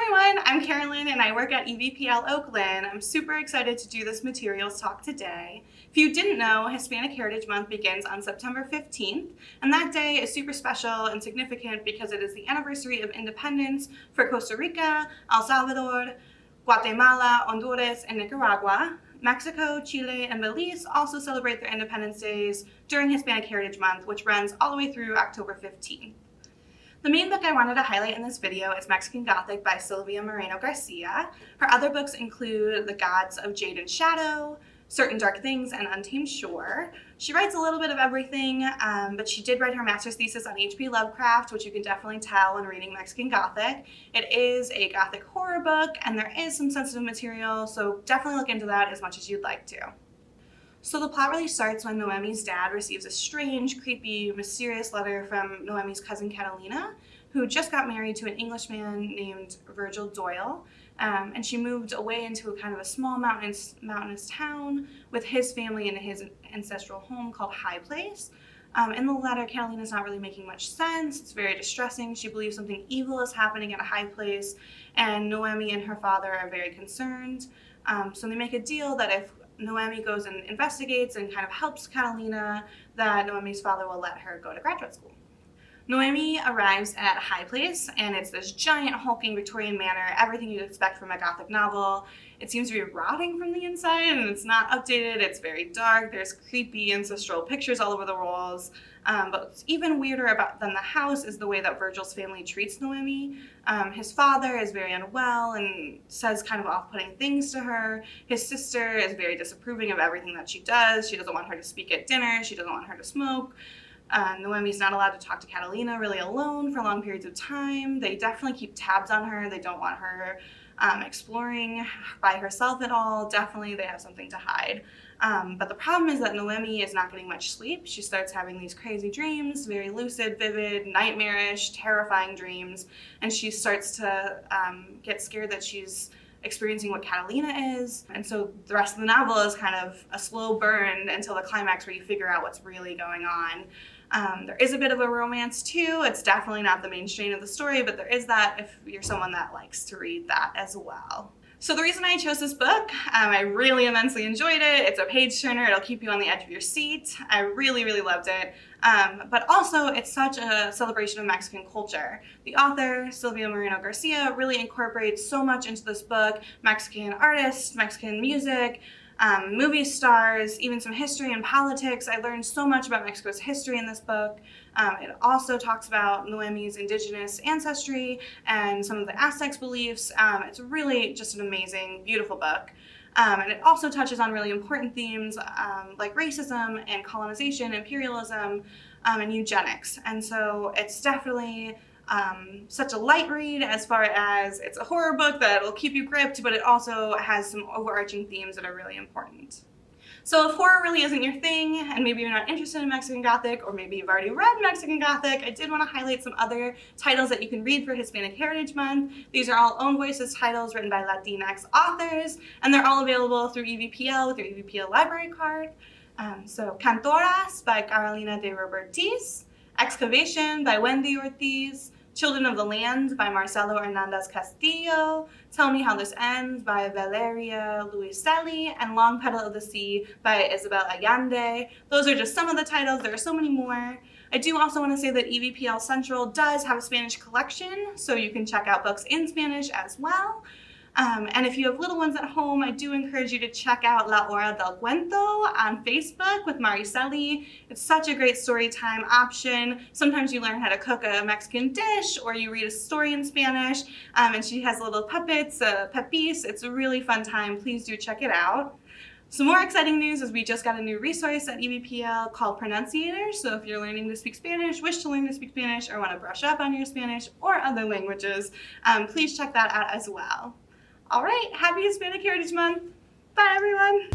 everyone, I'm Karalyn and I work at EVPL Oakland. I'm super excited to do this materials talk today. If you didn't know, Hispanic Heritage Month begins on September 15th, and that day is super special and significant because it is the anniversary of independence for Costa Rica, El Salvador, Guatemala, Honduras, and Nicaragua. Mexico, Chile, and Belize also celebrate their independence days during Hispanic Heritage Month, which runs all the way through October 15th. The main book I wanted to highlight in this video is Mexican Gothic by Silvia Moreno Garcia. Her other books include The Gods of Jade and Shadow, Certain Dark Things, and Untamed Shore. She writes a little bit of everything, but she did write her master's thesis on H.P. Lovecraft, which you can definitely tell when reading Mexican Gothic. It is a Gothic horror book, and there is some sensitive material, so definitely look into that as much as you'd like to. So the plot really starts when Noemi's dad receives a strange, creepy, mysterious letter from Noemi's cousin Catalina, who just got married to an Englishman named Virgil Doyle, and she moved away into a kind of a small mountainous town with his family in his ancestral home called High Place. In the letter, Catalina's not really making much sense. It's very distressing. She believes something evil is happening at a High Place, and Noemi and her father are very concerned. So they make a deal that if Noemi goes and investigates and kind of helps Catalina, that Noemi's father will let her go to graduate school. Noemi arrives at High Place, and it's this giant, hulking Victorian manor, everything you'd expect from a Gothic novel. It seems to be rotting from the inside, and it's not updated. It's very dark. There's creepy ancestral pictures all over the walls. But what's even weirder than the house is the way that Virgil's family treats Noemi. His father is very unwell and says kind of off-putting things to her. His sister is very disapproving of everything that she does. She doesn't want her to speak at dinner. She doesn't want her to smoke. Noemi's not allowed to talk to Catalina really alone for long periods of time. They definitely keep tabs on her. They don't want her exploring by herself at all. Definitely they have something to hide. But the problem is that Noemi is not getting much sleep. She starts having these crazy dreams, very lucid, vivid, nightmarish, terrifying dreams, and she starts to get scared that she's experiencing what Catalina is. And so the rest of the novel is kind of a slow burn until the climax where you figure out what's really going on. There is a bit of a romance too. It's definitely not the main strain of the story, but there is that if you're someone that likes to read that as well. So the reason I chose this book, I really immensely enjoyed it. It's a page turner. It'll keep you on the edge of your seat. I really, really loved it. But also, it's such a celebration of Mexican culture. The author, Silvia Moreno Garcia, really incorporates so much into this book: Mexican artists, Mexican music, movie stars, even some history and politics. I learned so much about Mexico's history in this book. It also talks about Noemi's indigenous ancestry and some of the Aztecs' beliefs. It's really just an amazing, beautiful book. And it also touches on really important themes like racism and colonization, imperialism, and eugenics. And so it's definitely such a light read as far as it's a horror book that will keep you gripped, but it also has some overarching themes that are really important. So if horror really isn't your thing, and maybe you're not interested in Mexican Gothic, or maybe you've already read Mexican Gothic, I did want to highlight some other titles that you can read for Hispanic Heritage Month. These are all own voices titles written by Latinx authors, and they're all available through EVPL with your EVPL library card. So Cantoras by Carolina de Robertis, Excavation by Wendy Ortiz, Children of the Land by Marcelo Hernandez Castillo, Tell Me How This Ends by Valeria Luiselli, and Long Petal of the Sea by Isabel Allende. Those are just some of the titles. There are so many more. I do also want to say that EVPL Central does have a Spanish collection, so you can check out books in Spanish as well. And if you have little ones at home, I do encourage you to check out La Hora del Cuento on Facebook with Mariceli. It's such a great story time option. Sometimes you learn how to cook a Mexican dish, or you read a story in Spanish, and she has little puppets, pepis. It's a really fun time. Please do check it out. Some more exciting news is we just got a new resource at EVPL called Pronunciators. So if you're learning to speak Spanish, wish to learn to speak Spanish, or want to brush up on your Spanish or other languages, please check that out as well. All right, happy Hispanic Heritage Month. Bye, everyone.